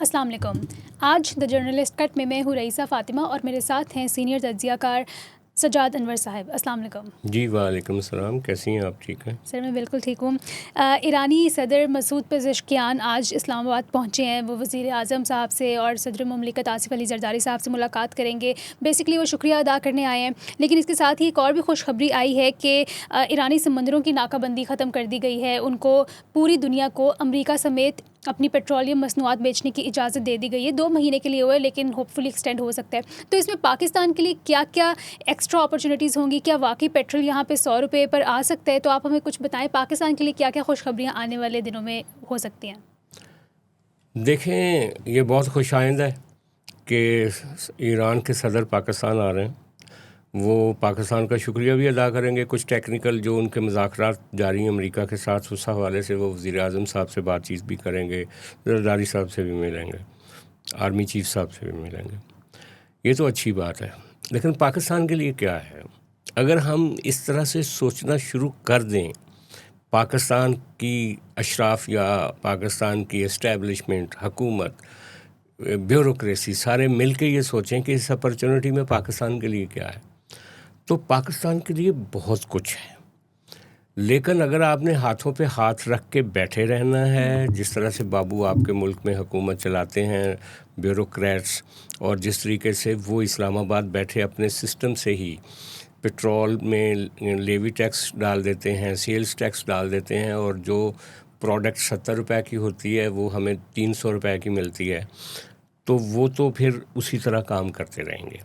अस्सलाम वालेकुम। आज द जर्नलिस्ट कट में मैं हूँ रईसा फ़ातिमा और मेरे साथ हैं सीनियर तज्ज़ियाकार सज्जाद अनवर साहब। अस्सलाम वालेकुम। जी वालेकुम सलाम, कैसी हैं आप? ठीक हैं सर, मैं बिल्कुल ठीक हूँ। ईरानी सदर मसूद पेज़ेश्कियान आज इस्लामाबाद पहुँचे हैं। वो वज़ीर आज़म साहब से और सदर मुमलिकत आसिफ़ अली ज़रदारी साहब से मुलाकात करेंगे। बेसिकली वो शुक्रिया अदा करने आए हैं। लेकिन इसके साथ ही एक और भी खुशखबरी आई है कि ईरानी समंदरों की नाकाबंदी ख़त्म कर दी गई है। उनको पूरी दुनिया को अमरीका समेत अपनी पेट्रोलियम मसनूआत बेचने की इजाज़त दे दी गई है। 2 महीने के लिए हुआ है, लेकिन होपफुली एक्सटेंड हो सकता है। तो इसमें पाकिस्तान के लिए क्या क्या एक्स्ट्रा अपॉर्चुनिटीज़ होंगी? क्या वाकई पेट्रोल यहाँ पे 100 रुपये पर आ सकता है? तो आप हमें कुछ बताएं, पाकिस्तान के लिए क्या क्या खुशखबरियाँ आने वाले दिनों में हो सकती हैं? देखें, ये बहुत खुशाइंद है कि ईरान के सदर पाकिस्तान आ रहे हैं। वो पाकिस्तान का शुक्रिया भी अदा करेंगे। कुछ टेक्निकल जो उनके मुज़ाकरात जारी हैं अमेरिका के साथ, उस हवाले से वो वज़ीर आज़म साहब से बातचीत भी करेंगे, ज़रदारी साहब से भी मिलेंगे, आर्मी चीफ साहब से भी मिलेंगे। ये तो अच्छी बात है, लेकिन पाकिस्तान के लिए क्या है? अगर हम इस तरह से सोचना शुरू कर दें, पाकिस्तान की अशराफ या पाकिस्तान की इस्टेब्लिशमेंट, हुकूमत, ब्यूरोक्रेसी सारे मिल के ये सोचें कि इस अपॉर्चुनिटी में पाकिस्तान के लिए क्या है, तो पाकिस्तान के लिए बहुत कुछ है। लेकिन अगर आपने हाथों पे हाथ रख के बैठे रहना है, जिस तरह से बाबू आपके मुल्क में हुकूमत चलाते हैं ब्यूरोक्रेट्स, और जिस तरीके से वो इस्लामाबाद बैठे अपने सिस्टम से ही पेट्रोल में लेवी टैक्स डाल देते हैं, सेल्स टैक्स डाल देते हैं, और जो प्रोडक्ट 70 रुपए की होती है वो हमें 300 रुपए की मिलती है, तो वो तो फिर उसी तरह काम करते रहेंगे।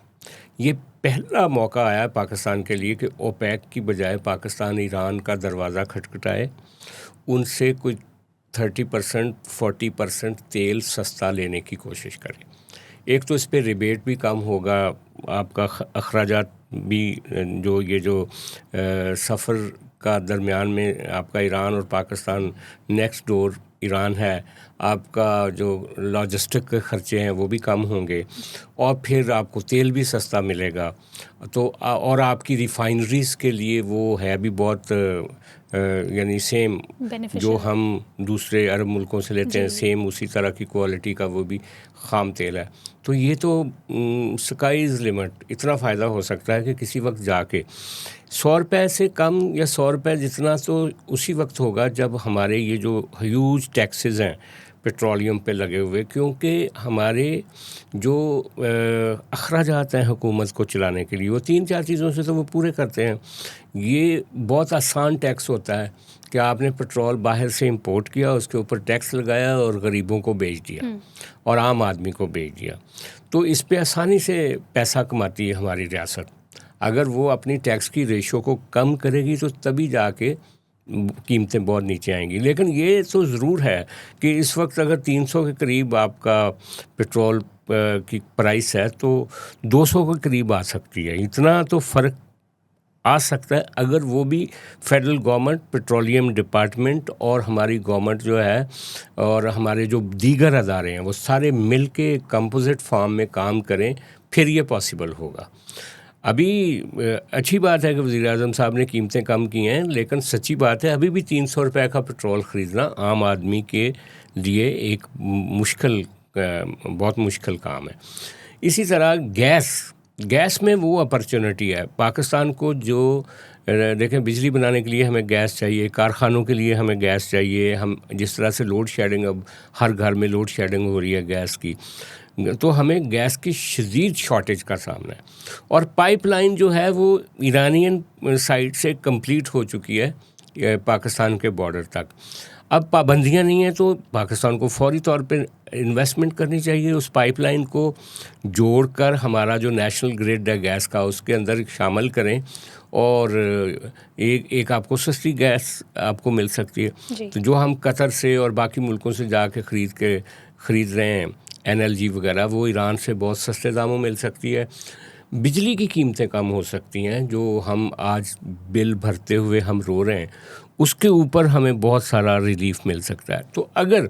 ये पहला मौका आया पाकिस्तान के लिए कि ओपेक की बजाय पाकिस्तान ईरान का दरवाज़ा खटखटाए, उनसे कोई 30% 40% तेल सस्ता लेने की कोशिश करें। एक तो इस पे रिबेट भी कम होगा, आपका अखराजात भी, जो सफ़र का दरमियान में आपका ईरान और पाकिस्तान नेक्स्ट डोर ईरान है, आपका जो लॉजिस्टिक के ख़र्चे हैं वो भी कम होंगे, और फिर आपको तेल भी सस्ता मिलेगा। तो और आपकी रिफाइनरीज़ के लिए वो है भी बहुत यानी सेम जो हम दूसरे अरब मुल्कों से लेते हैं, सेम उसी तरह की क्वालिटी का वो भी ख़ाम तेल है। तो ये तो स्काई इज़ लिमिट, इतना फ़ायदा हो सकता है कि किसी वक्त जाके 100 रुपये से कम या 100 रुपये जितना तो उसी वक्त होगा जब हमारे ये जो ह्यूज टैक्सेस हैं पेट्रोलियम पे लगे हुए, क्योंकि हमारे जो अखराजात हैं हुकूमत को चलाने के लिए, वो 3-4 चीज़ों से तो वो पूरे करते हैं। ये बहुत आसान टैक्स होता है कि आपने पेट्रोल बाहर से इंपोर्ट किया, उसके ऊपर टैक्स लगाया और गरीबों को बेच दिया और आम आदमी को बेच दिया। तो इस पे आसानी से पैसा कमाती है हमारी रियासत। अगर वो अपनी टैक्स की रेशो को कम करेगी तो तभी जाके कीमतें बहुत नीचे आएंगी। लेकिन ये तो ज़रूर है कि इस वक्त अगर 300 के करीब आपका पेट्रोल की प्राइस है, तो 200 के करीब आ सकती है। इतना तो फ़र्क आ सकता है अगर वो भी फेडरल गवर्नमेंट, पेट्रोलियम डिपार्टमेंट और हमारी गवर्नमेंट जो है और हमारे जो दीगर अदारे हैं वो सारे मिल के कंपोजिट फॉर्म में काम करें, फिर ये पॉसिबल होगा। अभी अच्छी बात है कि वज़ीर-ए-आज़म साहब ने कीमतें कम की हैं, लेकिन सच्ची बात है अभी भी 300 रुपए का पेट्रोल ख़रीदना आम आदमी के लिए एक बहुत मुश्किल काम है। इसी तरह गैस में वो अपॉर्चुनिटी है पाकिस्तान को, जो देखें बिजली बनाने के लिए हमें गैस चाहिए, कारखानों के लिए हमें गैस चाहिए। हम जिस तरह से लोड शेडिंग, अब हर घर में लोड शेडिंग हो रही है गैस की, तो हमें गैस की शदीद शॉर्टेज का सामना है। और पाइपलाइन जो है वो ईरानियन साइड से कंप्लीट हो चुकी है पाकिस्तान के बॉर्डर तक। अब पाबंदियां नहीं हैं, तो पाकिस्तान को फौरी तौर पे इन्वेस्टमेंट करनी चाहिए, उस पाइपलाइन को जोड़कर हमारा जो नेशनल ग्रिड है गैस का उसके अंदर शामिल करें, और एक आपको सस्ती गैस आपको मिल सकती है। तो जो हम कतर से और बाकी मुल्कों से जाके ख़रीद रहे हैं एनएलजी वगैरह, वो ईरान से बहुत सस्ते दामों मिल सकती है। बिजली की कीमतें कम हो सकती हैं, जो हम आज बिल भरते हुए हम रो रहे हैं, उसके ऊपर हमें बहुत सारा रिलीफ मिल सकता है। तो अगर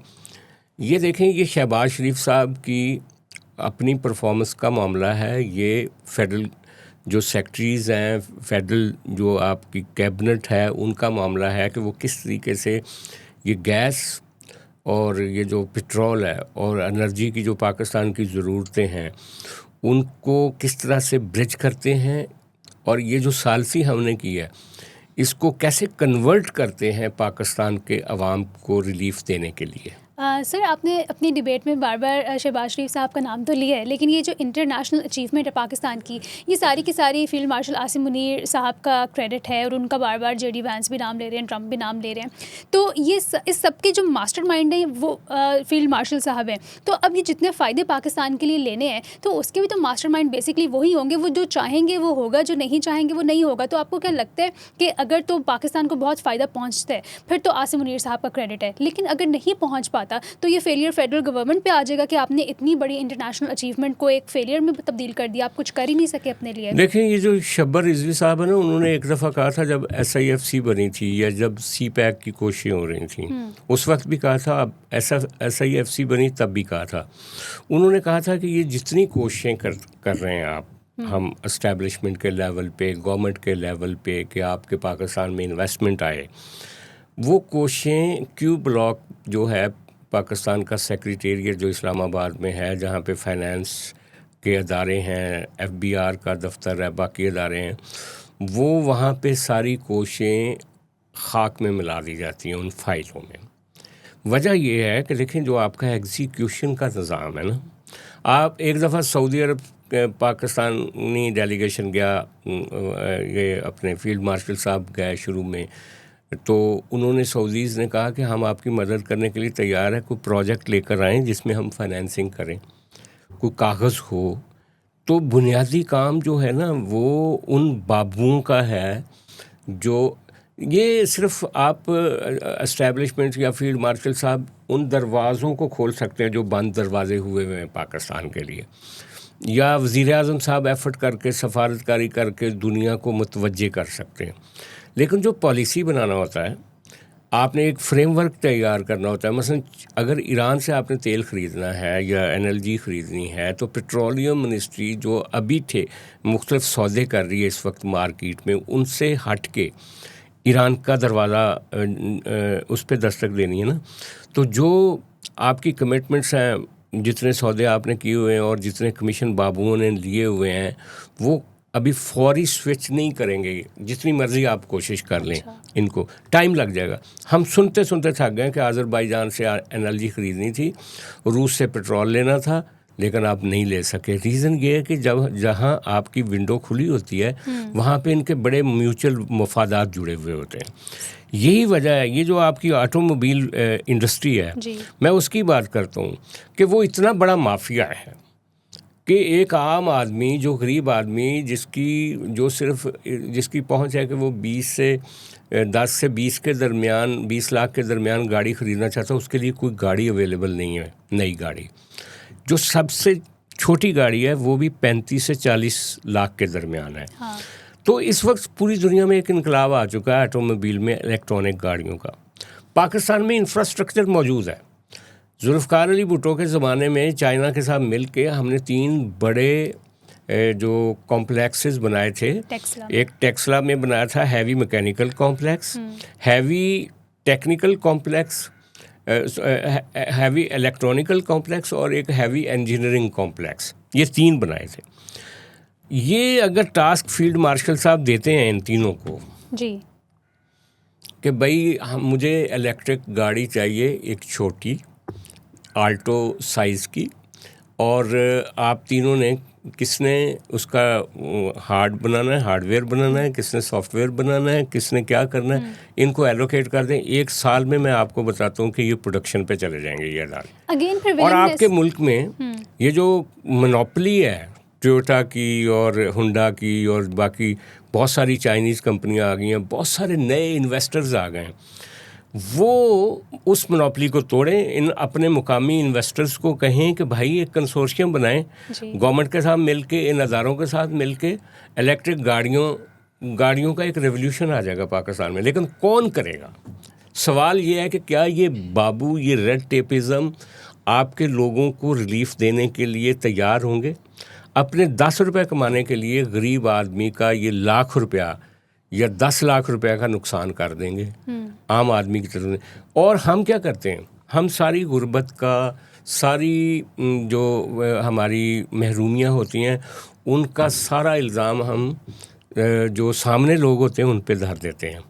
ये देखें, ये शहबाज शरीफ साहब की अपनी परफॉर्मेंस का मामला है, ये फेडरल जो सेक्रेटरीज़ हैं, फेडरल जो आपकी कैबिनेट है, उनका मामला है कि वो किस तरीके से ये गैस और ये जो पेट्रोल है और एनर्जी की जो पाकिस्तान की ज़रूरतें हैं उनको किस तरह से ब्रिज करते हैं, और ये जो सालसी हमने की है इसको कैसे कन्वर्ट करते हैं पाकिस्तान के अवाम को रिलीफ देने के लिए। सर, आपने अपनी डिबेट में बार बार शहबाज शरीफ साहब का नाम तो लिया है, लेकिन ये जो इंटरनेशनल अचीवमेंट है पाकिस्तान की, ये सारी की सारी फील्ड मार्शल आसिम मुनीर साहब का क्रेडिट है, और उनका बार बार जेडी वैंस भी नाम ले रहे हैं, ट्रंप भी नाम ले रहे हैं। तो ये इस सब के जो मास्टरमाइंड हैं वो फील्ड मार्शल साहब हैं। तो अब ये जितने फ़ायदे पाकिस्तान के लिए लेने हैं तो उसके भी तो मास्टरमाइंड बेसिकली वही होंगे। वो जो चाहेंगे वो होगा, जो नहीं चाहेंगे वो नहीं होगा। तो आपको क्या लगता है कि अगर तो पाकिस्तान को बहुत फ़ायदा पहुँचता है फिर तो आसिम मुनीर साहब का क्रेडिट है, लेकिन अगर नहीं पहुँच पाता तो ये फेलियर फेडरल गवर्नमेंट पे आ जाएगा कि आपने इतनी बड़ी इंटरनेशनल अचीवमेंट को एक फेलियर में तब्दील कर दिया, आप कुछ कर ही नहीं सके अपने लिए। देखें, ये जो शब्बर रिजवी साहब है ना, उन्होंने एक दफ़ा कहा था जब SIFC बनी थी या जब CPAC की कोशिशें हो रही थी उस वक्त भी कहा था, अब SIFC बनी तब भी कहा था। उन्होंने कहा था कि ये जितनी कोशिशें कर रहे हैं आप, हम इस्टेब्लिशमेंट के लेवल पे, गवर्नमेंट के लेवल पे कि आपके पाकिस्तान में इन्वेस्टमेंट आए, वो कोशिशें क्यू ब्लॉक जो है पाकिस्तान का सेक्रेटेरिएट जो इस्लामाबाद में है, जहाँ पे फाइनेंस के अदारे हैं, FBR का दफ्तर है, बाकी अदारे हैं, वो वहाँ पे सारी कोशिशें खाक में मिला दी जाती हैं उन फाइलों में। वजह ये है कि देखें, जो आपका एग्जीक्यूशन का निज़ाम है ना, आप एक दफ़ा सऊदी अरब पाकिस्तानी डेलीगेशन गया, ये अपने फील्ड मार्शल साहब गए शुरू में, तो उन्होंने सऊदीज़ ने कहा कि हम आपकी मदद करने के लिए तैयार है, कोई प्रोजेक्ट लेकर आएँ जिसमें हम फाइनेंसिंग करें, कोई कागज़ हो। तो बुनियादी काम जो है ना वो उन बाबुओं का है, जो ये सिर्फ आप एस्टेब्लिशमेंट या फील्ड मार्शल साहब उन दरवाज़ों को खोल सकते हैं जो बंद दरवाजे हुए हैं पाकिस्तान के लिए, या वज़ीर आज़म साहब एफ़र्ट करके सफारतकारी करके दुनिया को मुतवज्जे कर सकते हैं। लेकिन जो पॉलिसी बनाना होता है, आपने एक फ्रेमवर्क तैयार करना होता है। मसलन अगर ईरान से आपने तेल ख़रीदना है या एनर्जी ख़रीदनी है तो पेट्रोलियम मिनिस्ट्री जो अभी थे मुख्तलिफ सौदे कर रही है इस वक्त मार्केट में, उनसे हट के ईरान का दरवाज़ा उस पर दस्तक देनी है ना। तो जो आपकी कमिटमेंट्स हैं, जितने सौदे आपने किए हुए हैं और जितने कमीशन बाबुओं ने लिए हुए हैं, वो अभी फौरी स्विच नहीं करेंगे। जितनी मर्ज़ी आप कोशिश कर लें, इनको टाइम लग जाएगा। हम सुनते सुनते थक गए कि आज़रबाईजान से एनर्जी ख़रीदनी थी, रूस से पेट्रोल लेना था, लेकिन आप नहीं ले सके। रीज़न ये है कि जहाँ आपकी विंडो खुली होती है वहाँ पे इनके बड़े म्यूचुअल मफादात जुड़े हुए होते हैं। यही वजह है, ये जो आपकी ऑटोमोबाइल इंडस्ट्री है, मैं उसकी बात करता हूँ कि वो इतना बड़ा माफिया है कि एक आम आदमी, जो गरीब आदमी, जिसकी पहुंच है कि वो 10 से 20 के दरमियान, 20 लाख के दरमियान गाड़ी ख़रीदना चाहता है, उसके लिए कोई गाड़ी अवेलेबल नहीं है। नई गाड़ी जो सबसे छोटी गाड़ी है वो भी 35 से 40 लाख के दरमियान है। हाँ। तो इस वक्त पूरी दुनिया में एक इनकलाब आ चुका है ऑटोमोबाइल में, इलेक्ट्रॉनिक गाड़ियों का। पाकिस्तान में इंफ्रास्ट्रक्चर मौजूद है। जुल्फ़िकार अली भुट्टो के ज़माने में चाइना के साथ मिल के हमने 3 बड़े जो कॉम्प्लेक्सेस बनाए थे। एक टेक्सला में बनाया था heavy mechanical complex, heavy technical complex, heavy electronical complex और एक हैवी इंजीनियरिंग कॉम्प्लेक्स। ये 3 बनाए थे। ये अगर टास्क फील्ड मार्शल साहब देते हैं इन तीनों को जी कि भाई मुझे इलेक्ट्रिक गाड़ी चाहिए, एक छोटी आल्टो साइज़ की, और आप तीनों ने किसने उसका हार्डवेयर बनाना है, किसने सॉफ्टवेयर बनाना है, किसने क्या करना है, इनको एलोकेट कर दें। 1 साल में मैं आपको बताता हूँ कि ये प्रोडक्शन पे चले जाएंगे ये अदारे। और आपके मुल्क में ये जो मोनोपोली है टोयोटा की और हुंडा की और बाकी बहुत सारी चाइनीज़ कंपनियां आ गई हैं, बहुत सारे नए इन्वेस्टर्स आ गए हैं, वो उस मोनोपोली को तोड़ें। इन अपने मुकामी इन्वेस्टर्स को कहें कि भाई एक कंसोर्शियम बनाएं गवर्नमेंट के साथ मिलके, इन अदारों के साथ मिलके। इलेक्ट्रिक गाड़ियों का एक रेवोल्यूशन आ जाएगा पाकिस्तान में। लेकिन कौन करेगा? सवाल ये है कि क्या ये बाबू, ये रेड टेपिज़म आपके लोगों को रिलीफ देने के लिए तैयार होंगे? अपने 10 रुपये कमाने के लिए गरीब आदमी का ये लाख रुपया या 10 लाख रुपए का नुकसान कर देंगे आम आदमी की तरफ। और हम क्या करते हैं, हम सारी गुर्बत का, सारी जो हमारी महरूमियाँ होती हैं, उनका सारा इल्ज़ाम हम जो सामने लोग होते हैं उन पे धर देते हैं।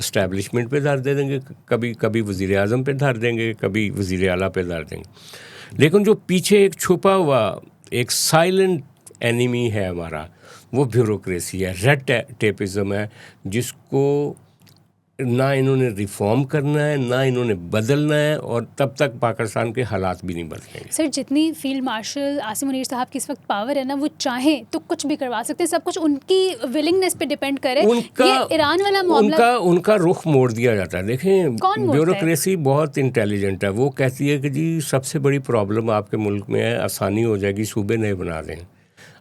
इस्टेब्लिशमेंट पे धर दे देंगे, कभी कभी वज़ीर आज़म पे धर देंगे, कभी वज़ीर आला पे धर देंगे। लेकिन जो पीछे एक छुपा हुआ एक साइलेंट एनिमी है हमारा, वो ब्यूरोक्रेसी है, रेड टेपिज्म है, जिसको ना इन्होंने रिफॉर्म करना है, ना इन्होंने बदलना है, और तब तक पाकिस्तान के हालात भी नहीं बदलेंगे। सर, जितनी फील्ड मार्शल आसिम मुनीर साहब की इस वक्त पावर है ना, वो चाहें तो कुछ भी करवा सकते हैं, सब कुछ उनकी विलिंगनेस पे डिपेंड करे। ये ईरान वाला मामला, उनका रुख मोड़ दिया जाता है। देखें, ब्यूरोक्रेसी बहुत इंटेलिजेंट है। वो कहती है कि जी सबसे बड़ी प्रॉब्लम आपके मुल्क में है, आसानी हो जाएगी सूबे नहीं बना दें,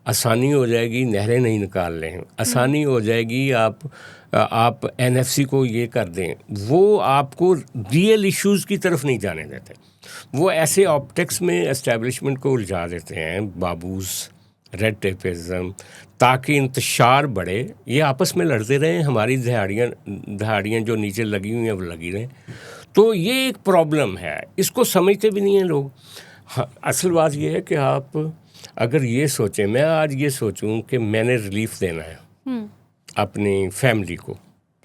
आसानी हो जाएगी नहरें नहीं निकाल लें, आसानी हो जाएगी आप एनएफसी को ये कर दें। वो आपको रियल इश्यूज़ की तरफ नहीं जाने देते। वो ऐसे ऑप्टिक्स में एस्टेब्लिशमेंट को उलझा देते हैं, बाबूस, रेड टेपिज्म, ताकि इंतशार बढ़े, ये आपस में लड़ते रहें, हमारी दहाड़ियाँ जो नीचे लगी हुई हैं वो लगी रहें। तो ये एक प्रॉब्लम है, इसको समझते भी नहीं हैं लोग। हाँ, असल बात ये है कि आप अगर ये सोचें, मैं आज ये सोचूं कि मैंने रिलीफ देना है अपनी फैमिली को,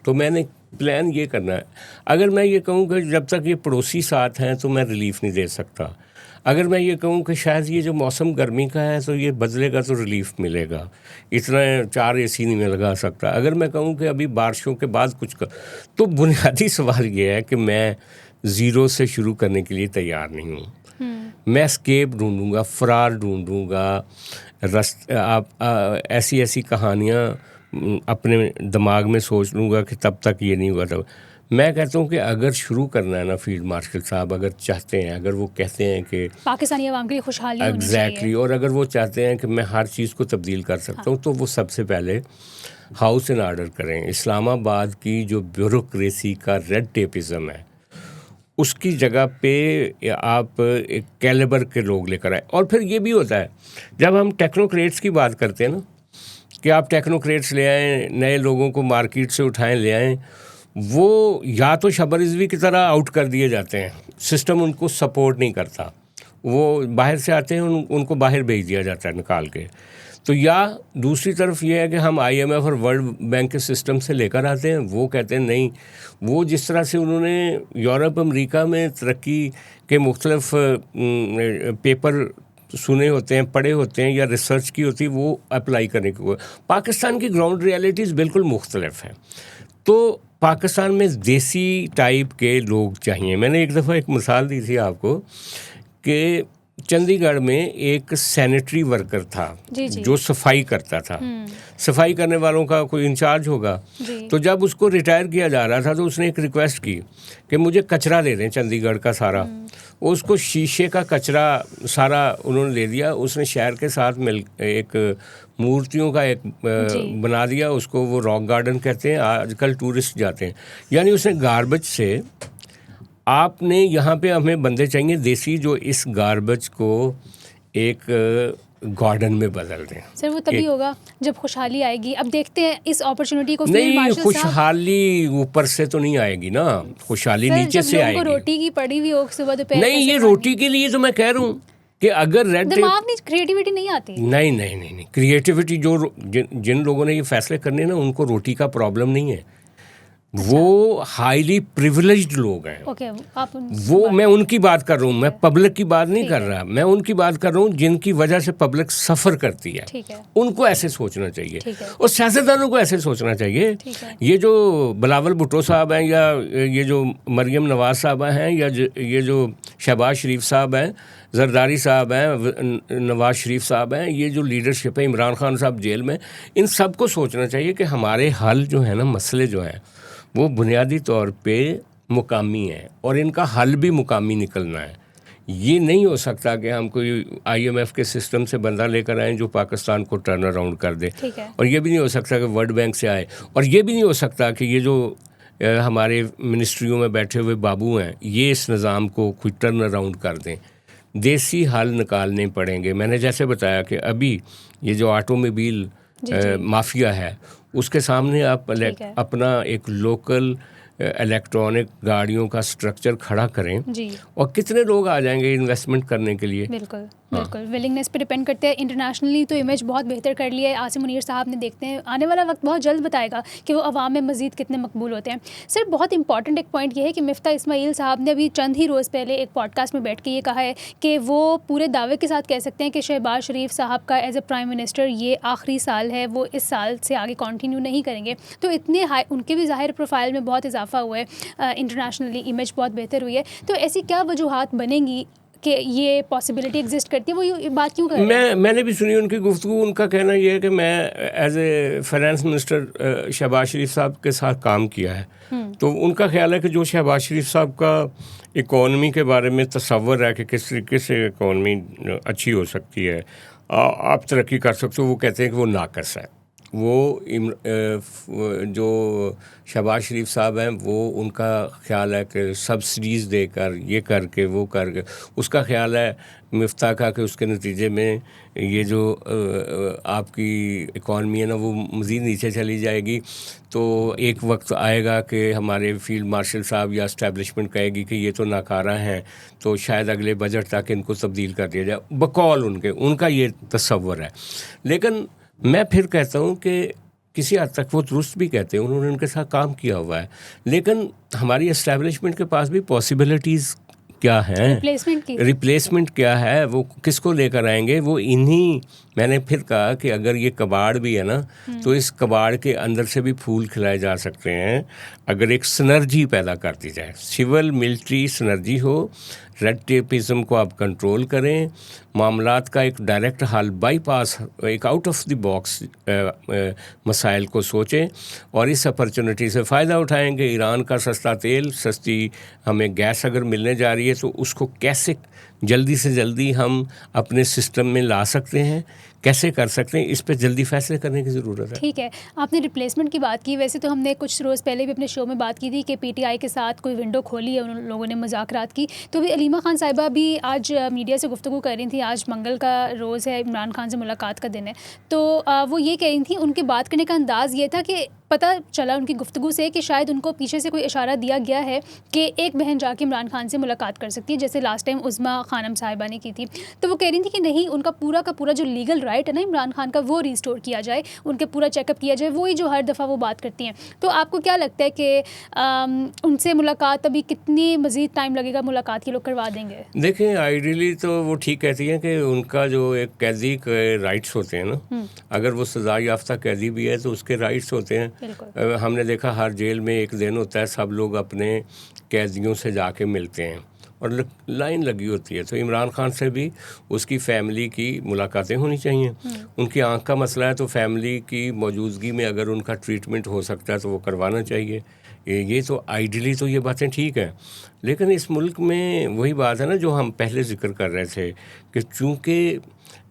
तो मैंने प्लान ये करना है। अगर मैं ये कहूँ कि जब तक ये पड़ोसी साथ हैं तो मैं रिलीफ नहीं दे सकता, अगर मैं ये कहूँ कि शायद ये जो मौसम गर्मी का है तो ये बदलेगा तो रिलीफ मिलेगा, इतना 4 AC नहीं मैं लगा सकता, अगर मैं कहूँ कि अभी बारिशों के बाद कुछ कर, तो बुनियादी सवाल ये है कि मैं ज़ीरो से शुरू करने के लिए तैयार नहीं हूँ। मैं एस्केप ढूंढूंगा, फ़रार ढूंढूंगा, ऐसी कहानियाँ अपने दिमाग में सोच लूँगा कि तब तक ये नहीं हुआ। तब मैं कहता हूँ कि अगर शुरू करना है ना, फील्ड मार्शल साहब अगर चाहते हैं, अगर वो कहते हैं कि पाकिस्तानी अवाम के लिए खुशहाली होनी चाहिए, और अगर वो चाहते हैं कि मैं हर चीज़ को तब्दील कर सकता हूँ, तो वो सबसे पहले हाउस एंड ऑर्डर करें। इस्लामाबाद की जो ब्यूरोक्रेसी का रेड टेपिज्म है, उसकी जगह पे आप एक कैलिबर के लोग लेकर आए। और फिर ये भी होता है, जब हम टेक्नोक्रेट्स की बात करते हैं ना, कि आप टेक्नोक्रेट्स ले आएँ, नए लोगों को मार्केट से उठाएं ले आएँ, वो या तो शबरिज़वी की तरह आउट कर दिए जाते हैं, सिस्टम उनको सपोर्ट नहीं करता, वो बाहर से आते हैं, उनको बाहर भेज दिया जाता है निकाल के। तो या दूसरी तरफ ये है कि हम IMF और वर्ल्ड बैंक के सिस्टम से लेकर आते हैं, वो कहते हैं नहीं, वो जिस तरह से उन्होंने यूरोप अमेरिका में तरक्की के मुख्तलिफ पेपर सुने होते हैं, पढ़े होते हैं, या रिसर्च की होती है, वो अप्लाई करने की। पाकिस्तान की ग्राउंड रियलिटीज़ बिल्कुल मुख्तलिफ है। तो पाकिस्तान में देसी टाइप के लोग चाहिए। मैंने एक दफ़ा एक मिसाल दी थी आपको कि चंडीगढ़ में एक सैनिटरी वर्कर था जो सफाई करता था, सफाई करने वालों का कोई इंचार्ज होगा। तो जब उसको रिटायर किया जा रहा था तो उसने एक रिक्वेस्ट की कि मुझे कचरा दे दें चंडीगढ़ का सारा। उसको शीशे का कचरा सारा उन्होंने ले दिया, उसने शहर के साथ मिल एक मूर्तियों का एक बना दिया, उसको वो रॉक गार्डन कहते हैं, आजकल टूरिस्ट जाते हैं। यानी उसने गार्बेज से, आपने यहाँ पे हमें बंदे चाहिए देसी जो इस गार्बेज को एक गार्डन में बदल दें। सर वो तभी होगा जब खुशहाली आएगी। अब देखते हैं इस अपॉर्चुनिटी को। नहीं, खुशहाली ऊपर से तो नहीं आएगी ना, खुशहाली नीचे से आएगी। रोटी की पड़ी हुई हो सुबह दोपहर। नहीं, ये रोटी के लिए तो मैं कह रहा हूँ कि अगर दिमाग में क्रिएटिविटी नहीं आती। नहीं, क्रिएटिविटी जिन लोगों ने ये फैसले करने ना, उनको रोटी का प्रॉब्लम नहीं है। वो हाईली प्रिविलेज्ड लोग हैं। वो मैं उनकी बात कर रहा हूँ, मैं पब्लिक की बात नहीं कर रहा, मैं उनकी बात कर रहा हूँ जिनकी वजह से पब्लिक सफ़र करती है। उनको ऐसे सोचना चाहिए और सियासतदानों को ऐसे सोचना चाहिए। ये जो बिलावल भुट्टो साहब हैं, या ये जो मरियम नवाज साहब हैं, या ये जो शहबाज शरीफ साहब हैं, जरदारी साहब हैं, नवाज शरीफ साहब हैं, ये जो लीडरशिप है, इमरान खान साहब जेल में, इन सब को सोचना चाहिए कि हमारे हल जो है ना, मसले जो हैं वो बुनियादी तौर पे मुकामी है और इनका हल भी मुकामी निकलना है। ये नहीं हो सकता कि हम कोई IMF के सिस्टम से बंदा लेकर आएँ जो पाकिस्तान को टर्न अराउंड कर दे, और ये भी नहीं हो सकता कि वर्ल्ड बैंक से आए, और ये भी नहीं हो सकता कि ये जो हमारे मिनिस्ट्रियों में बैठे हुए बाबू हैं ये इस निज़ाम को खुद टर्न अराउंड कर दें। देसी हल निकालने पड़ेंगे। मैंने जैसे बताया कि अभी ये जो ऑटोमोबाइल माफिया है, उसके सामने आप अपना एक लोकल इलेक्ट्रॉनिक गाड़ियों का स्ट्रक्चर खड़ा करें जी, और कितने लोग आ जाएंगे इन्वेस्टमेंट करने के लिए। बिल्कुल बिल्कुल विलिंगनेस पे डिपेंड करते हैं। इंटरनेशनली तो इमेज बहुत बेहतर कर लिया है आसिम मुनीर साहब ने, देखते हैं आने वाला वक्त बहुत जल्द बताएगा कि वो अवाम में मज़ीद कितने मकबूल होते हैं। सर बहुत इंपॉर्टेंट एक पॉइंट ये है कि मिफ्ता इस्माइल साहब ने अभी चंद ही रोज़ पहले एक पॉडकास्ट में बैठ के ये कहा है कि वो पूरे दावे के साथ कह सकते हैं कि शहबाज शरीफ साहब का एज ए प्राइम मिनिस्टर ये आखिरी साल है, वो इस साल से आगे कंटिन्यू नहीं करेंगे। तो इतने हाई उनके भी ज़ाहिर प्रोफाइल में बहुत इजाफा हुआ है, इंटरनेशनली इमेज बहुत बेहतर हुई है। तो ऐसी क्या वजूहात बनेंगी कि ये पॉसिबिलिटी एग्जिस्ट करती है, वो ये बात क्यों कर रहे हैं? मैंने भी सुनी उनकी गुफ्तगू। उनका कहना ये है कि मैं as a finance minister Shahbaz Sharif साहब के साथ काम किया है, तो उनका ख्याल है कि जो शहबाज शरीफ साहब का इकॉनमी के बारे में तसव्वुर है कि किस तरीके से इकॉनमी अच्छी हो सकती है, आप तरक्की कर सकते हो, वो कहते हैं कि वो नाकस है। वो जो शहबाज शरीफ साहब हैं वो उनका ख्याल है कि सब्सिडीज़ देकर ये करके वो करके, उसका ख्याल है मिफ्ता का कि उसके नतीजे में ये जो आपकी इकॉनमी है ना वो मज़ीद नीचे चली जाएगी। तो एक वक्त आएगा कि हमारे फील्ड मार्शल साहब या इस्टेब्लिशमेंट कहेगी कि ये तो नाकारा हैं, तो शायद अगले बजट तक इनको तब्दील कर दिया जाए, बकौल उनका ये तसव्वुर है। लेकिन मैं फिर कहता हूँ कि किसी हद तक वो दुरुस्त भी कहते हैं, उन्होंने उनके साथ काम किया हुआ है, लेकिन हमारी एस्टेब्लिशमेंट के पास भी पॉसिबिलिटीज़ क्या हैं, रिप्लेसमेंट क्या है, वो किसको लेकर आएंगे। वो इन्हीं, मैंने फिर कहा कि अगर ये कबाड़ भी है ना तो इस कबाड़ के अंदर से भी फूल खिलाए जा सकते हैं अगर एक सिनर्जी पैदा कर दी जाए, सिविल मिलिट्री सिनर्जी हो, रेड टेपिज़म को आप कंट्रोल करें, मामलात का एक डायरेक्ट हल, बाईपास, एक आउट ऑफ द बॉक्स मसाइल को सोचें और इस अपॉर्चुनिटी से फ़ायदा उठाएंगे। ईरान का सस्ता तेल, सस्ती हमें गैस अगर मिलने जा रही है तो उसको कैसे जल्दी से जल्दी हम अपने सिस्टम में ला सकते हैं, कैसे कर सकते हैं, इस पे जल्दी फैसले करने की ज़रूरत है। ठीक है, आपने रिप्लेसमेंट की बात की, वैसे तो हमने कुछ रोज़ पहले भी अपने शो में बात की थी कि पीटीआई के साथ कोई विंडो खोली है उन लोगों ने मुज़ाकरात की। तो भी अलीमा खान साहिबा भी आज मीडिया से गुफ्तगू कर रही थी, आज मंगल का रोज़ है, इमरान खान से मुलाकात का दिन है, तो वो ये कह रही थी, उनके बात करने का अंदाज़ ये था कि पता चला उनकी गुफ्तगू से कि शायद उनको पीछे से कोई इशारा दिया गया है कि एक बहन जाके इमरान खान से मुलाकात कर सकती है, जैसे लास्ट टाइम उज़मा खानम साहिबा ने की थी। तो वो कह रही थी कि नहीं, उनका पूरा का पूरा जो लीगल राइट है ना इमरान खान का, वो रिस्टोर किया जाए, उनके पूरा चेकअप किया जाए, वही जो हर दफ़ा वो बात करती हैं। तो आपको क्या लगता है कि उनसे मुलाकात अभी कितनी मज़ीद टाइम लगेगा, मुलाकात ये लोग करवा देंगे? देखें, आइडियली तो वो ठीक कहती हैं कि उनका जो एक कैदी के राइट्स होते हैं ना, अगर वो सज़ा याफ्ता कैदी भी है तो उसके राइट्स होते हैं। हमने देखा हर जेल में एक दिन होता है, सब लोग अपने कैदियों से जाके मिलते हैं और लाइन लगी होती है। तो इमरान खान से भी उसकी फ़ैमिली की मुलाकातें होनी चाहिए। उनकी आंख का मसला है तो फैमिली की मौजूदगी में अगर उनका ट्रीटमेंट हो सकता है तो वो करवाना चाहिए। ये तो आइडियली तो ये बातें ठीक हैं, लेकिन इस मुल्क में वही बात है ना जो हम पहले ज़िक्र कर रहे थे कि चूँकि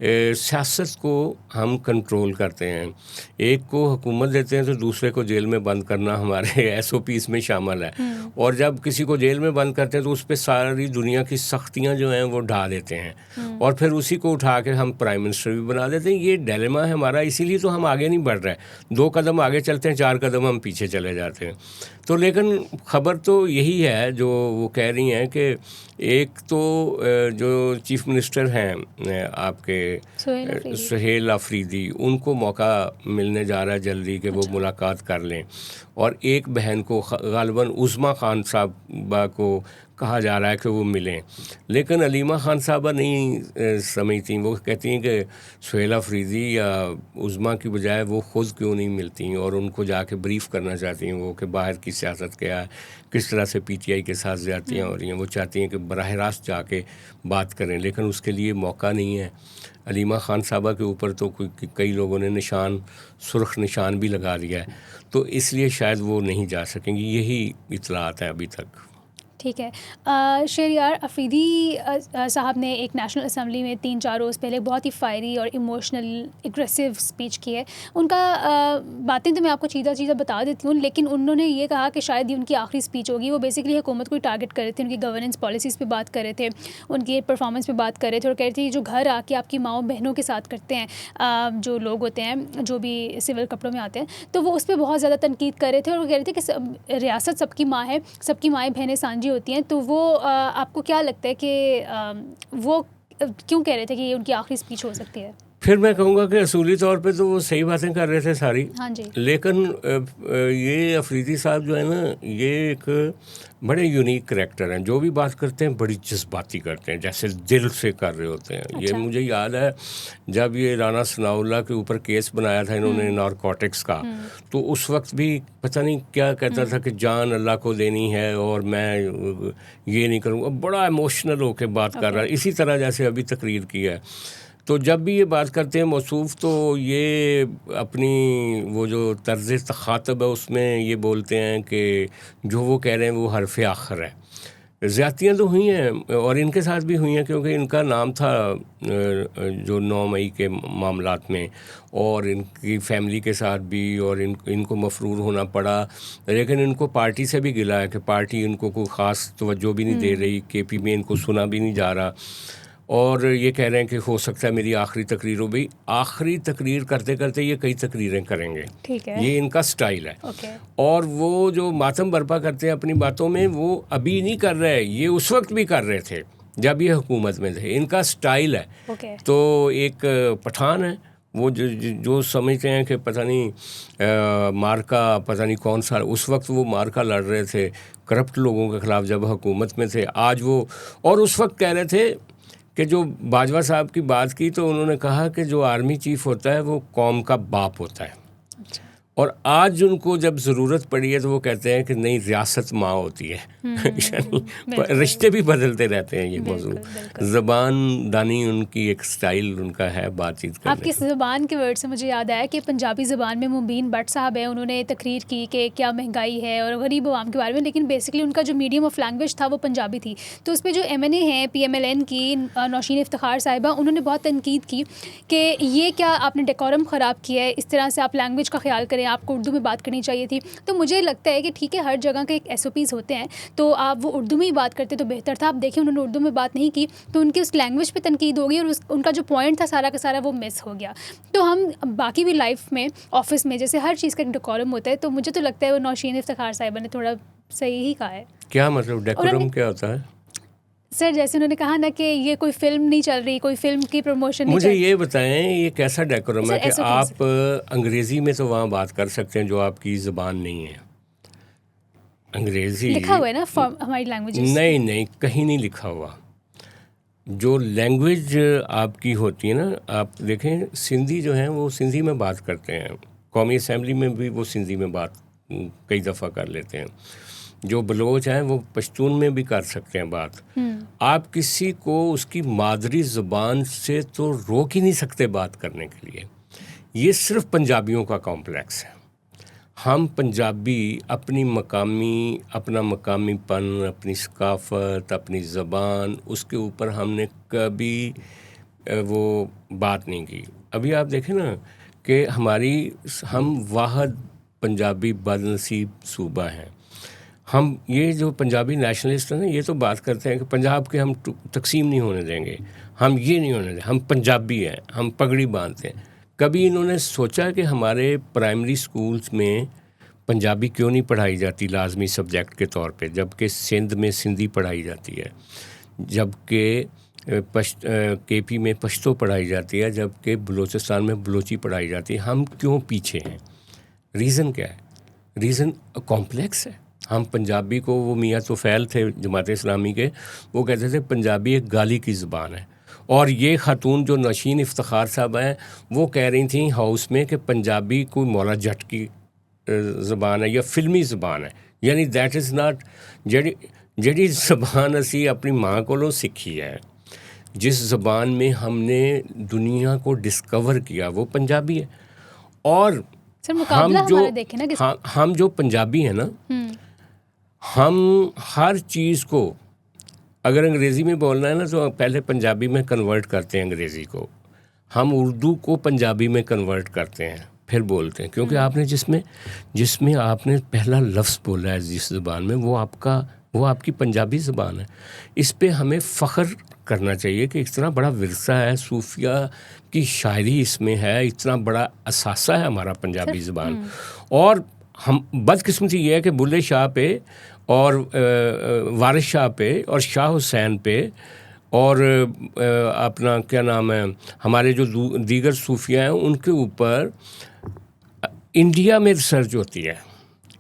सियासत को हम कंट्रोल करते हैं, एक को हुकूमत देते हैं तो दूसरे को जेल में बंद करना हमारे SOPs में शामिल है, और जब किसी को जेल में बंद करते हैं तो उस पर सारी दुनिया की सख्तियां जो हैं वो ढा देते हैं और फिर उसी को उठा के हम प्राइम मिनिस्टर भी बना देते हैं। ये डिलेमा है हमारा, इसीलिए तो हम आगे नहीं बढ़ रहे। 2 कदम आगे चलते हैं, 4 कदम हम पीछे चले जाते हैं। तो लेकिन ख़बर तो यही है जो वो कह रही हैं कि एक तो जो चीफ़ मिनिस्टर हैं आपके सुहेल अफरीदी, उनको मौका मिलने जा रहा है जल्दी कि वो मुलाकात कर लें, और एक बहन को गालिबन उज़मा खान साहबा को कहा जा रहा है कि वो मिलें, लेकिन अलीमा खान साहबा नहीं समझती। वो कहती हैं कि सुहेल अफरीदी या उज़मा की बजाय वो ख़ुद क्यों नहीं मिलती और उनको जाके ब्रीफ़ करना चाहती हैं वो कि बाहर की सियासत क्या है, किस तरह से PTI के साथ ज़्यादतियाँ हो रही हैं। वो चाहती हैं कि बराह रास्त जाके बात करें, लेकिन उसके लिए मौका नहीं है। अलीमा खान साहबा के ऊपर तो कई लोगों ने सुर्ख निशान भी लगा दिया है, तो इसलिए शायद वो नहीं जा सकेंगी। यही इतलात है अभी तक। ठीक है। शहरयार अफरीदी साहब ने एक नेशनल असम्बली में 3-4 रोज़ पहले बहुत ही फायरी और इमोशनल एग्रेसिव स्पीच की है। उनका बातें तो मैं आपको चीज़ा बता देती हूँ, लेकिन उन्होंने ये कहा कि शायद ये उनकी आखिरी स्पीच होगी। वो बेसिकली हुकूमत को टारगेट कर रहे थे, उनकी गवर्नेंस पॉलिसीज़ पे बात कर रहे थे, उनकी परफॉर्मेंस पे बात कर रहे थे और कह रहे थे जो घर आके आपकी माओ बहनों के साथ करते हैं जो लोग होते हैं जो भी सिविल कपड़ों में आते हैं, तो वो उस पर बहुत ज़्यादा तनकीद कर रहे थे और वो कह रहे थे कि रियासत सबकी माँ है, सबकी माएँ बहनें सांझी होती हैं। तो वो आपको क्या लगता है कि वो क्यों कह रहे थे कि ये उनकी आखिरी स्पीच हो सकती है? फिर मैं कहूँगा कि असूली तौर पे तो वो सही बातें कर रहे थे सारी। हाँ जी। लेकिन ये अफरीदी साहब जो है ना, ये एक बड़े यूनिक करैक्टर हैं। जो भी बात करते हैं बड़ी जज्बाती करते हैं, जैसे दिल से कर रहे होते हैं। ये मुझे याद है जब ये राना सनाउल्लाह के ऊपर केस बनाया था इन्होंने नारकोटिक्स का, तो उस वक्त भी पता नहीं क्या कहता था कि जान अल्लाह को देनी है और मैं ये नहीं करूँगा। बड़ा इमोशनल होकर बात कर रहा है, इसी तरह जैसे अभी तकरीर की है। तो जब भी ये बात करते हैं मौसूफ़, तो ये अपनी वो जो तर्ज़ तख़ातब है उसमें ये बोलते हैं कि जो वो कह रहे हैं वो हरफ़ आखिर है। ज़्यादतियाँ तो हुई हैं और इनके साथ भी हुई हैं, क्योंकि इनका नाम था जो 9 मई के मामलात में, और इनकी फ़ैमिली के साथ भी, और इनको मफरूर होना पड़ा। लेकिन इनको पार्टी से भी गिला है कि पार्टी इनको कोई ख़ास तवज्जो भी नहीं दे रही, KP में इनको सुना भी नहीं जा रहा, और ये कह रहे हैं कि हो सकता है मेरी आखिरी तकरीर हो। भाई आखिरी तकरीर करते करते ये कई तकरीरें करेंगे, ठीक है, ये इनका स्टाइल है। ओके। और वो जो मातम बर्पा करते हैं अपनी बातों में, वो अभी नहीं कर रहे, ये उस वक्त भी कर रहे थे जब ये हुकूमत में थे। इनका स्टाइल है। ओके। तो एक पठान है वो जो समझते हैं कि पता नहीं मार्का पता नहीं कौन सा, उस वक्त वो मार्का लड़ रहे थे करप्ट लोगों के ख़िलाफ़ जब हुकूमत में थे। आज वो, और उस वक्त कह रहे थे कि जो बाजवा साहब की बात की, तो उन्होंने कहा कि जो आर्मी चीफ़ होता है वो कौम का बाप होता है। और आज उनको जब ज़रूरत पड़ी है तो वो कहते हैं कि नहीं, रियासत माँ होती है। यानी रिश्ते भी बदलते रहते हैं ये मौजूद। ज़बान दानी उनकी एक स्टाइल उनका है बातचीत करने। आपकी ज़बान के वर्ड से मुझे याद आया कि पंजाबी ज़बान में मुबीन भट्ट साहब हैं, उन्होंने तकरीर की कि क्या महंगाई है और गरीब अवाम के बारे में, लेकिन बेसिकली उनका जो मीडियम ऑफ लैंग्वेज था वो पंजाबी थी। तो उस पर जो MNA हैं PMLN की नौशीन इफ्तिखार साहिबा, उन्होंने बहुत तनकीद की कि ये क्या आपने डेकोरम ख़राब किया है, इस तरह से आप लैंग्वेज का ख्याल करें, आपको उर्दू में बात करनी चाहिए थी। तो मुझे लगता है कि ठीक है, हर जगह के एक SOPs होते हैं, तो आप वो उर्दू में ही बात करते तो बेहतर था। आप देखिए उन्होंने उर्दू में बात नहीं की तो उनकी उस लैंग्वेज पे तनकीद हो गई और उनका जो पॉइंट था सारा का सारा वो मिस हो गया। तो हम बाकी भी लाइफ में, ऑफिस में, जैसे हर चीज़ का एक डेकोरम होता है, तो मुझे तो लगता है वो नौशीन इफ्तिखार साहिबा ने थोड़ा सही ही कहा है। क्या मतलब डेकोरम क्या होता है? सर जैसे उन्होंने कहा ना कि ये कोई फिल्म नहीं चल रही, कोई फिल्म की प्रमोशन नहीं। मुझे ये बताएं ये कैसा डेकोरम है कि आप अंग्रेज़ी में तो वहाँ बात कर सकते हैं जो आपकी ज़बान नहीं है। अंग्रेज़ी लिखा हुआ है ना हमारी लैंग्वेज? नहीं, कहीं नहीं लिखा हुआ। जो लैंग्वेज आपकी होती है ना, आप देखें सिंधी जो है वो सिंधी में बात करते हैं, कौमी असम्बली में भी वो सिंधी में बात कई दफ़ा कर लेते हैं। जो बलोच हैं वो पश्तून में भी कर सकते हैं बात। आप किसी को उसकी मादरी ज़ुबान से तो रोक ही नहीं सकते बात करने के लिए। ये सिर्फ पंजाबियों का कॉम्प्लेक्स है। हम पंजाबी अपना मकामीपन, अपनी सकाफ़त, अपनी ज़बान, उसके ऊपर हमने कभी वो बात नहीं की। अभी आप देखें ना कि हम वाहद पंजाबी बदनसीब सूबा हैं। हम ये जो पंजाबी नेशनलिस्ट हैं ना, ये तो बात करते हैं कि पंजाब के हम तकसीम नहीं होने देंगे, हम ये नहीं होने देंगे, हम पंजाबी हैं, हम पगड़ी बांधते हैं। कभी इन्होंने सोचा कि हमारे प्राइमरी स्कूल्स में पंजाबी क्यों नहीं पढ़ाई जाती लाजमी सब्जेक्ट के तौर पे, जबकि सिंध में सिंधी पढ़ाई जाती है, जबकि KP में पश्तो पढ़ाई जाती है, जबकि बलूचिस्तान में बलोची पढ़ाई जाती है। हम क्यों पीछे हैं? रीज़न क्या है? रीज़न कॉम्प्लेक्स है। हम पंजाबी को, वो मियाँ तोफ़ैल थे जमात इस्लामी के, वो कहते थे पंजाबी एक गाली की ज़बान है। और ये खातून जो नौशीन इफ्तिखार साहब हैं, वो कह रही थी हाउस में कि पंजाबी कोई मौला जट की ज़बान है या फिल्मी ज़बान है। यानी दैट इज़ नॉट जड़ी ज़बान असी अपनी माँ कोलों सीखी है, जिस ज़बान में हमने दुनिया को डिस्कवर किया, वो पंजाबी है। और सर मुकाबला हमारा देखें ना हम जो पंजाबी हैं ना, हम हर चीज़ को अगर अंग्रेज़ी में बोलना है ना तो पहले पंजाबी में कन्वर्ट करते हैं अंग्रेज़ी को, हम उर्दू को पंजाबी में कन्वर्ट करते हैं फिर बोलते हैं, क्योंकि आपने जिसमें आपने पहला लफ्ज़ बोला है जिस ज़ुबान में वो आपकी पंजाबी ज़ुबान है। इस पे हमें फ़ख्र करना चाहिए कि इतना बड़ा विरसा है, सूफिया की शायरी इसमें है, इतना बड़ा असासा है हमारा पंजाबी ज़ुबान। और हम बदकिस्मती ये है कि बुल्ले शाह पे और वारिस शाह पे और शाह हुसैन पे और अपना क्या नाम है हमारे जो दीगर सूफिया हैं उनके ऊपर इंडिया में रिसर्च होती है,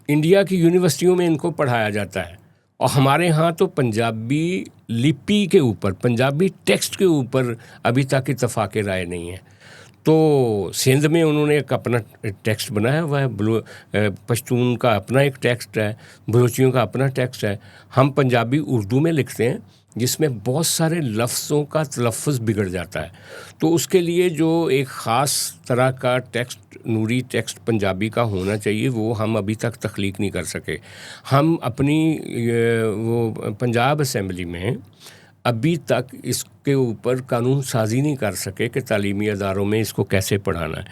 इंडिया की यूनिवर्सिटियों में इनको पढ़ाया जाता है, और हमारे यहाँ तो पंजाबी लिपि के ऊपर, पंजाबी टेक्स्ट के ऊपर अभी तक इत्तफाक राय नहीं है। तो सिंध में उन्होंने एक अपना टेक्स्ट बनाया हुआ है, पश्तून का अपना एक टेक्स्ट है, बलोचियों का अपना टेक्स्ट है। हम पंजाबी उर्दू में लिखते हैं जिसमें बहुत सारे लफ्ज़ों का तलफ़्फ़ुज़ बिगड़ जाता है, तो उसके लिए जो एक ख़ास तरह का टेक्स्ट, नूरी टेक्स्ट पंजाबी का होना चाहिए, वो हम अभी तक तख्लीक नहीं कर सके। हम अपनी वो पंजाब असम्बली में अभी तक इसके ऊपर कानून साजी नहीं कर सके कि तालीमी अदारों में इसको कैसे पढ़ाना है।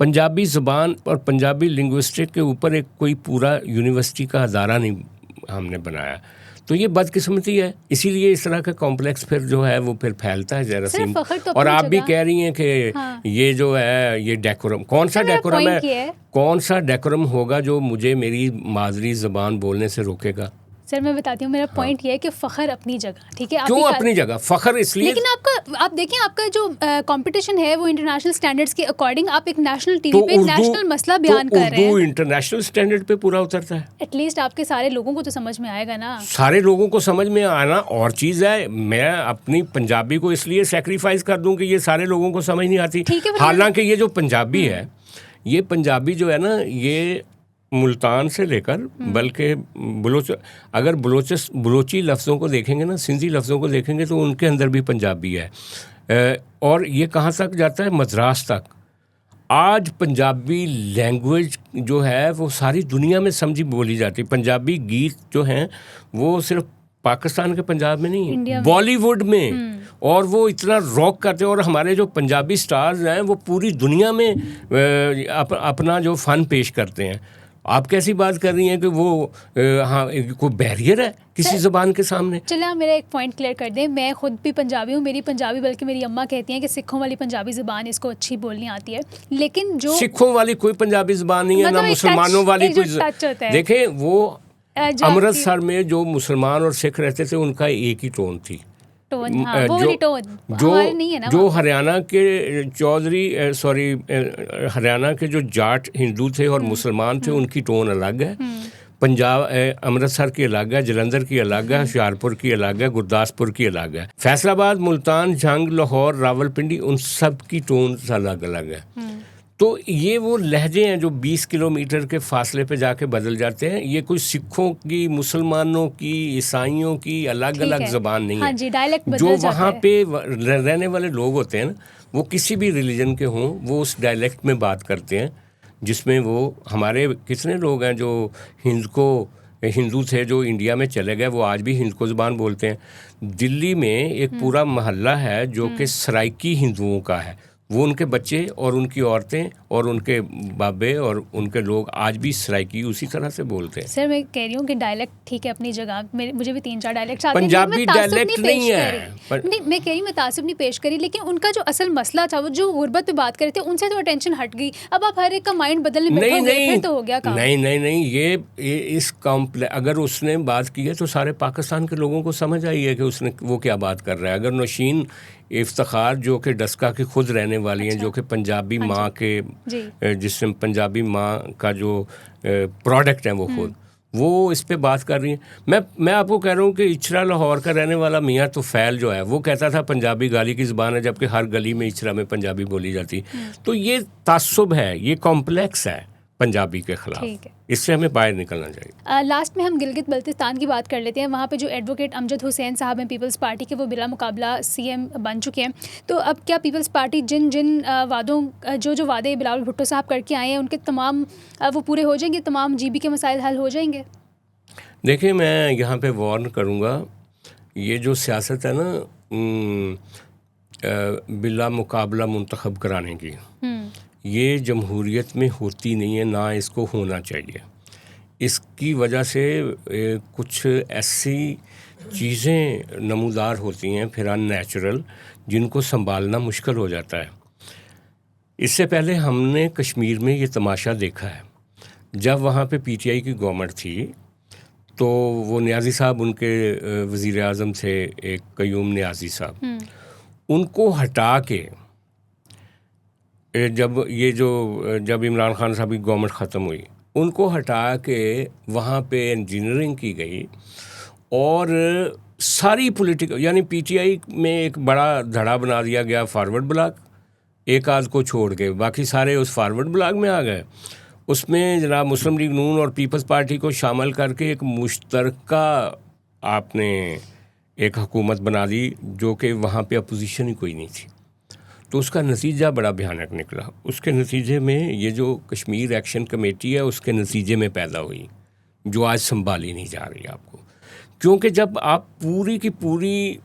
पंजाबी ज़ुबान और पंजाबी लिंग्विस्टिक के ऊपर एक कोई पूरा यूनिवर्सिटी का अदारा नहीं हमने बनाया, तो ये बदकिस्मती है। इसीलिए इस तरह का कॉम्प्लेक्स फिर जो है वो फिर फैलता है जरासीम। और आप भी कह रही हैं कि ये जो है ये डेकोरम, कौन सा डेकोरम है, कौन सा डेकोरम होगा जो मुझे मेरी मादरी ज़बान बोलने से रोकेगा? सर मैं बताती हूँ, मेरा पॉइंट ये है कि फ़ख्र अपनी जगह, ठीक है, क्यों अपनी जगह फ़ख्र इसलिए, लेकिन आप देखें आपका जो कंपटीशन है वो इंटरनेशनल स्टैंडर्ड्स के अकॉर्डिंग, आप एक नेशनल टीवी पे नेशनल मसला बयान कर रहे हैं, उर्दू इंटरनेशनल स्टैंडर्ड पे पूरा उतरता है। एटलीस्ट आपके सारे लोगों को तो समझ में आएगा ना। सारे लोगों को समझ में आना और चीज़ है, मैं अपनी पंजाबी को इसलिए सेक्रीफाइस कर दूँ कि ये सारे लोगों को समझ नहीं आती। हालांकि ये जो पंजाबी है, ये पंजाबी जो है ना, ये मुल्तान से लेकर बल्कि अगर बलोची लफ्ज़ों को देखेंगे ना, सिंधी लफ्ज़ों को देखेंगे तो उनके अंदर भी पंजाबी है। और ये कहाँ तक जाता है, मद्रास तक। आज पंजाबी लैंग्वेज जो है वो सारी दुनिया में समझी बोली जाती है। पंजाबी गीत जो हैं वो सिर्फ पाकिस्तान के पंजाब में नहीं है, बॉलीवुड में, और वो इतना रॉक करते हैं। और हमारे जो पंजाबी स्टार्स हैं वो पूरी दुनिया में अपना जो फ़न पेश करते हैं। आप कैसी बात कर रही हैं कि वो हाँ कोई बैरियर है किसी ज़बान के सामने? चलिए आप मेरा एक पॉइंट क्लियर कर दें, मैं खुद भी पंजाबी हूँ, मेरी पंजाबी बल्कि मेरी अम्मा कहती हैं कि सिखों वाली पंजाबी ज़बान इसको अच्छी बोलनी आती है, लेकिन जो सिखों वाली कोई पंजाबी ज़बान नहीं है, ना मुसलमानों वाली कोई। देखें वो अमृतसर में जो मुसलमान और सिख रहते थे उनका एक ही टोन थी, जो हरियाणा के हरियाणा के जो जाट हिंदू थे और मुसलमान थे उनकी टोन अलग है। पंजाब अमृतसर की अलग है, जलंधर की अलग है, होशियारपुर की अलग है, गुरदासपुर की अलग है, फैसलाबाद, मुल्तान, झंग, लाहौर, रावलपिंडी, उन सब की टोन अलग अलग है। तो ये वो लहजे हैं जो 20 किलोमीटर के फासले पे जाके बदल जाते हैं। ये कोई सिखों की, मुसलमानों की, ईसाइयों की अलग अलग ज़बान नहीं है। डायलेक्ट जो वहाँ पे रहने वाले लोग होते हैं ना, वो किसी भी रिलीजन के हों, वो उस डायलेक्ट में बात करते हैं, जिसमें वो हमारे कितने लोग हैं जो हिंदू थे जो इंडिया में चले गए, वो आज भी हिंद को ज़बान बोलते हैं। दिल्ली में एक पूरा मोहल्ला है जो कि सराइकी हिंदुओं का है, वो उनके बच्चे और उनकी औरतें और उनके बाबे और उनके लोग आज भी सराइकी उसी तरह से बोलते हैं। सर मैं कह रही हूँ कि डायलेक्ट ठीक है अपनी जगह, मुझे भी 3-4 डायलेक्ट आते हैं, पंजाबी डायलेक्ट नहीं है, नहीं मैं कह रही हूँ मैं तासुब नहीं पेश करी, लेकिन उनका जो असल मसला था वो जो गुर्बत पे बात कर रहे थे उनसे तो अटेंशन हट गई। अब आप हर एक का माइंड बदलने बैठोगे फिर तो हो गया काम। नहीं, ये इस कॉम्प्लेक्स अगर उसने बात की है तो सारे पाकिस्तान के लोगों को समझ आई है कि उसने वो क्या बात कर रहा है। अगर नौशीन इफ्तिखार जो कि डस्का की खुद रहने वाली हैं, जो कि पंजाबी माँ के जिसमें पंजाबी माँ का जो प्रोडक्ट है वो खुद वो इस पे बात कर रही हैं। मैं आपको कह रहा हूँ कि इचरा लाहौर का रहने वाला मियाँ तुफैल जो है वो कहता था पंजाबी गाली की ज़बान है, जबकि हर गली में इचरा में पंजाबी बोली जाती। तो ये तासुब है, ये कॉम्प्लेक्स है पंजाबी के खिलाफ, इससे हमें बाहर निकलना चाहिए। लास्ट में हम गिलगित बल्तिस्तान की बात कर लेते हैं। वहाँ पे जो एडवोकेट अमजद हुसैन साहब हैं पीपल्स पार्टी के, वो बिला मुकाबला सीएम बन चुके हैं। तो अब क्या पीपल्स पार्टी जिन वादों जो वादे बिलावल भुट्टो साहब करके आए हैं उनके तमाम वो पूरे हो जाएंगे, तमाम जीबी के मसाइल हल हो जाएंगे? देखिए, मैं यहाँ पे वार्न करूँगा, ये जो सियासत है ना बिला मुकाबला मुंतखब कराने की, ये जमहूरियत में होती नहीं है, ना इसको होना चाहिए। इसकी वजह से कुछ ऐसी चीज़ें नमूदार होती हैं फिर अननेचुरल, जिनको संभालना मुश्किल हो जाता है। इससे पहले हमने कश्मीर में ये तमाशा देखा है। जब वहाँ पे पीटीआई की गवर्नमेंट थी तो वो नियाज़ी साहब उनके वज़ीर आज़म थे, एक क़य्यूम नियाज़ी साहब, उनको हटा के जब इमरान खान साहब की गवर्नमेंट ख़त्म हुई, उनको हटा के वहाँ पे इंजीनियरिंग की गई और सारी पॉलिटिकल, यानी पीटीआई में एक बड़ा धड़ा बना दिया गया फॉरवर्ड ब्लॉक, एक आध को छोड़ के बाकी सारे उस फॉरवर्ड ब्लॉक में आ गए। उसमें जनाब मुस्लिम लीग नून और पीपल्स पार्टी को शामिल करके एक मुश्तरका आपने एक हुकूमत बना दी, जो कि वहाँ पे अपोजिशन ही कोई नहीं थी। तो उसका नतीजा बड़ा भयानक निकला। उसके नतीजे में ये जो कश्मीर एक्शन कमेटी है, उसके नतीजे में पैदा हुई, जो आज संभाली नहीं जा रही आपको। क्योंकि जब आप पूरी की पूरी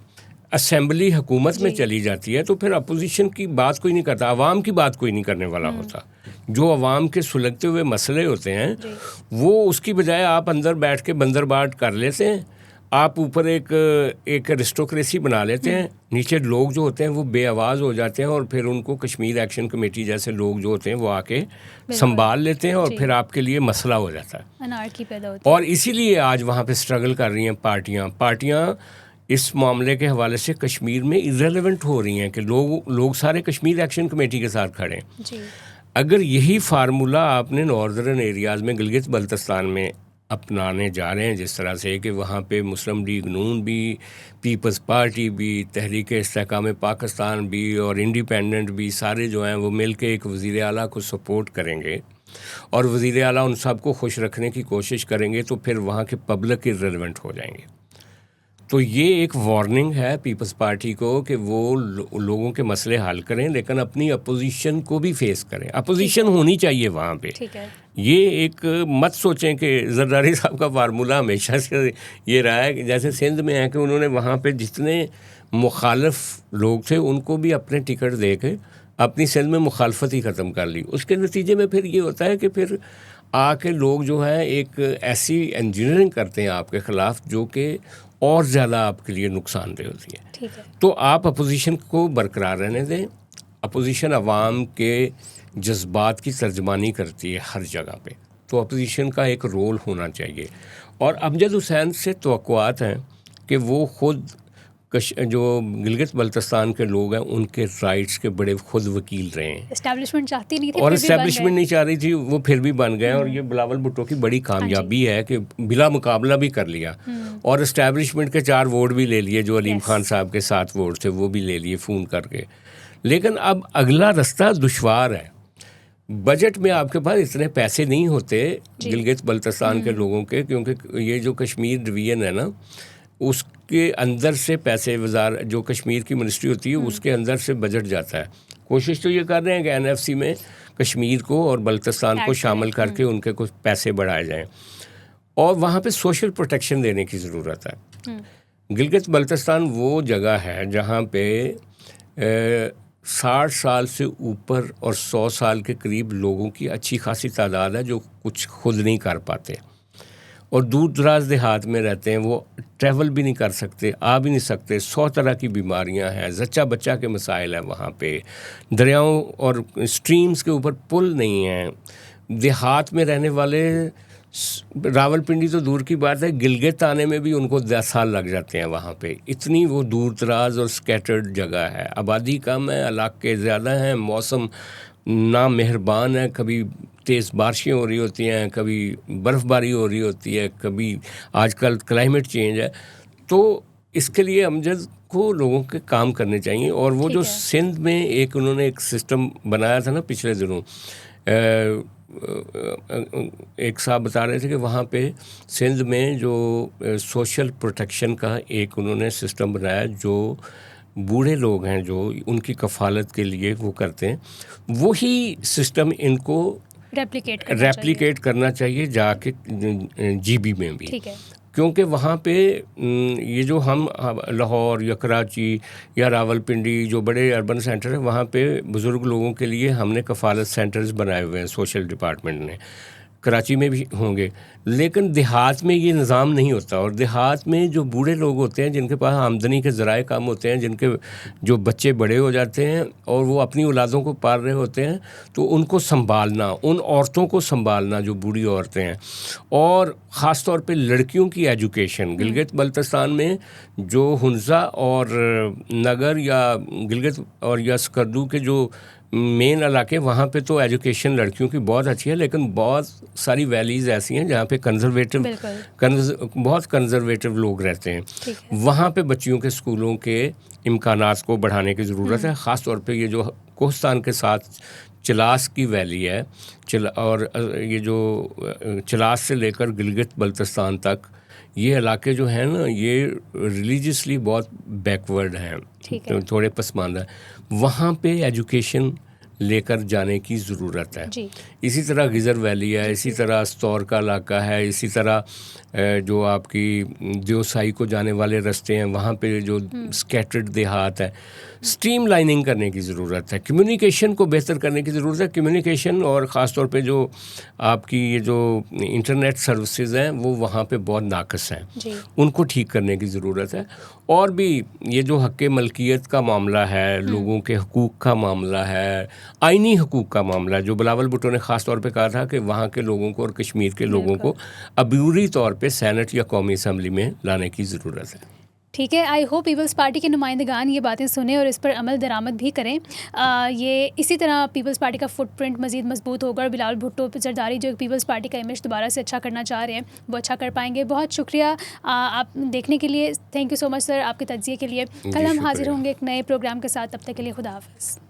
असेंबली हुकूमत में चली जाती है तो फिर अपोजिशन की बात कोई नहीं करता, आवाम की बात कोई नहीं करने वाला होता। जो आवाम के सुलगते हुए मसले होते हैं, वो उसकी बजाय आप अंदर बैठ के बंदरबाट कर लेते हैं। आप ऊपर एक एरिस्टोक्रेसी बना लेते हैं, नीचे लोग जो होते हैं वो बेआवाज़ हो जाते हैं, और फिर उनको कश्मीर एक्शन कमेटी जैसे लोग जो होते हैं वो आके संभाल लेते हैं, और फिर आपके लिए मसला हो जाता है, अनारकी पैदा होती है। और इसीलिए आज वहाँ पे स्ट्रगल कर रही हैं पार्टियाँ इस मामले के हवाले से कश्मीर में इररिलेवेंट हो रही हैं कि लोग सारे कश्मीर एक्शन कमेटी के साथ खड़े हैं। अगर यही फार्मूला आपने नॉर्दर्न एरियाज़ में गिलगित बल्तिस्तान में अपनाने जा रहे हैं, जिस तरह से कि वहाँ पे मुस्लिम लीग नून भी, पीपल्स पार्टी भी, तहरीक इस्तेहकाम पाकिस्तान भी और इंडिपेंडेंट भी, सारे जो हैं वो मिल के एक वज़ीर आला को सपोर्ट करेंगे और वज़ीर आला उन सब को खुश रखने की कोशिश करेंगे, तो फिर वहाँ के पब्लिक इररिलेवेंट हो जाएंगे। तो ये एक वार्निंग है पीपल्स पार्टी को कि वो लोगों के मसले हल करें, लेकिन अपनी अपोजिशन को भी फेस करें। अपोजिशन होनी चाहिए वहाँ पे। ये एक मत सोचें कि जरदारी साहब का फार्मूला हमेशा से ये रहा है कि जैसे सिंध में है कि उन्होंने वहाँ पे जितने मुखालिफ लोग थे उनको भी अपने टिकट दे के अपनी सिंध में मुखालफत ही ख़त्म कर ली। उसके नतीजे में फिर ये होता है कि फिर आके लोग जो हैं एक ऐसी इंजीनियरिंग करते हैं आपके ख़िलाफ़ जो कि और ज़्यादा आपके लिए नुकसानदेह होती है। तो आप अपोजिशन को बरकरार रहने दें। अपोजिशन अवाम के जज्बात की तर्जमानी करती है हर जगह पे, तो अपोजिशन का एक रोल होना चाहिए। और अमजद हुसैन से तवक्कुआत हैं कि वो ख़ुद जो गिलगित बल्तिस्तान के लोग हैं उनके राइट्स के बड़े खुद वकील रहे हैं। एस्टैब्लिशमेंट चाहती नहीं थी, और एस्टैब्लिशमेंट नहीं चाह रही थी, वो फिर भी बन गए। और ये बिलावल भुट्टो की बड़ी कामयाबी है कि बिला मुकाबला भी कर लिया और एस्टैब्लिशमेंट के 4 वोट भी ले लिए, जो अलीम खान साहब के 7 वोट थे वो भी ले लिए फ़ोन करके। लेकिन अब अगला रास्ता दुश्वार है। बजट में आपके पास इतने पैसे नहीं होते गिलगित बल्तिस्तान के लोगों के, क्योंकि ये जो कश्मीर डिवीज़न है ना, उसके अंदर से पैसे जो कश्मीर की मिनिस्ट्री होती है उसके अंदर से बजट जाता है। कोशिश तो ये कर रहे हैं कि एनएफसी में कश्मीर को और बल्तिस्तान को शामिल करके उनके कुछ पैसे बढ़ाए जाएं, और वहाँ पे सोशल प्रोटेक्शन देने की ज़रूरत है। गिलगित बल्तिस्तान वो जगह है जहाँ पे 60 साल से ऊपर और 100 साल के करीब लोगों की अच्छी खासी तादाद है जो कुछ खुद नहीं कर पाते और दूर दराज देहात में रहते हैं। वो ट्रैवल भी नहीं कर सकते, आ भी नहीं सकते। 100 तरह की बीमारियां हैं, जच्चा बच्चा के मसाइल हैं वहाँ पे। दरियाओं और स्ट्रीम्स के ऊपर पुल नहीं हैं। देहात में रहने वाले, रावलपिंडी तो दूर की बात है, गिलगित आने में भी उनको 10 साल लग जाते हैं वहाँ पे। इतनी वो दूर दराज और स्कैटर्ड जगह है। आबादी कम है, इलाके ज़्यादा हैं, मौसम ना मेहरबान है। कभी तेज़ बारिशें हो रही होती हैं, कभी बर्फ़बारी हो रही होती है, कभी आजकल क्लाइमेट चेंज है। तो इसके लिए अमजद को लोगों के काम करने चाहिए। और वो जो सिंध में एक उन्होंने एक सिस्टम बनाया था ना पिछले दिनों, एक साहब बता रहे थे कि वहाँ पे सिंध में जो सोशल प्रोटेक्शन का एक उन्होंने सिस्टम बनाया, जो बूढ़े लोग हैं जो उनकी कफ़ालत के लिए वो करते हैं, वही सिस्टम इनको रेप्लिकेट करना चाहिए जाके जीबी में भी। क्योंकि वहाँ पे ये जो हम लाहौर या कराची या रावलपिंडी जो बड़े अर्बन सेंटर हैं, वहाँ पे बुज़ुर्ग लोगों के लिए हमने कफ़ालत सेंटर्स बनाए हुए हैं सोशल डिपार्टमेंट ने। कराची में भी होंगे, लेकिन देहात में ये निज़ाम नहीं होता। और देहात में जो बूढ़े लोग होते हैं, जिनके पास आमदनी के ज़राए कम होते हैं, जिनके जो बच्चे बड़े हो जाते हैं और वो अपनी औलादों को पाल रहे होते हैं, तो उनको संभालना, उन औरतों को संभालना जो बूढ़ी औरतें हैं, और ख़ास तौर पे लड़कियों की एजुकेशन। गिलगित बल्तिस्तान में जो हुंज़ा और नगर या गिलगित और या स्कर्दू के जो मेन इलाके, वहाँ पे तो एजुकेशन लड़कियों की बहुत अच्छी है, लेकिन बहुत सारी वैलीज़ ऐसी हैं जहाँ पे बहुत कंजर्वेटिव लोग रहते हैं। वहाँ पे बच्चियों के स्कूलों के इम्कानात को बढ़ाने की ज़रूरत है। ख़ास तौर पे ये जो कोहिस्तान के साथ चिलास की वैली है, और ये जो चिलास से लेकर गिलगित बल्तिस्तान तक ये इलाके जो हैं ना, ये रिलीजियसली बहुत बैकवर्ड हैं, तो थोड़े पसमानदा। वहाँ पे एजुकेशन लेकर जाने की ज़रूरत है। इसी तरह गिज़र वैली है, इसी तरह अस्तौर का इलाका है, इसी तरह जो आपकी देवसाई को जाने वाले रास्ते हैं, वहाँ पे जो स्कैटर्ड देहात है, स्ट्रीम लाइनिंग करने की ज़रूरत है। कम्युनिकेशन को बेहतर करने की ज़रूरत है। कम्युनिकेशन और ख़ास तौर पे जो आपकी ये जो इंटरनेट सर्विसेज हैं, वो वहाँ पे बहुत नाक़िस हैं, उनको ठीक करने की ज़रूरत है। और भी ये जो हक़ मलकियत का मामला है, लोगों के हकूक़ का मामला है, आइनी हकूक़ का मामला, जो बिलावल भुट्टो ने ख़ास तौर पे कहा था कि वहाँ के लोगों को और कश्मीर के लोगों को अबूरी तौर पे सेनेट या कौमी असम्बली में लाने की ज़रूरत है। ठीक है, आई होप पीपल्स पार्टी के नुमाइंदगान ये बातें सुने और इस पर अमल दरामद भी करें। ये इसी तरह पीपल्स पार्टी का फुटप्रिंट मज़ीद मजबूत होगा और बिलावल भुट्टो जरदारी जो पीपल्स पार्टी का इमेज दोबारा से अच्छा करना चाह रहे हैं, वो अच्छा कर पाएंगे। बहुत शुक्रिया आप देखने के लिए, thank you so much sir, आपके तज्ज़िये के लिए। कल हम हाजिर होंगे एक नए प्रोग्राम के साथ, तब तक के लिए खुदा हाफ़िज़।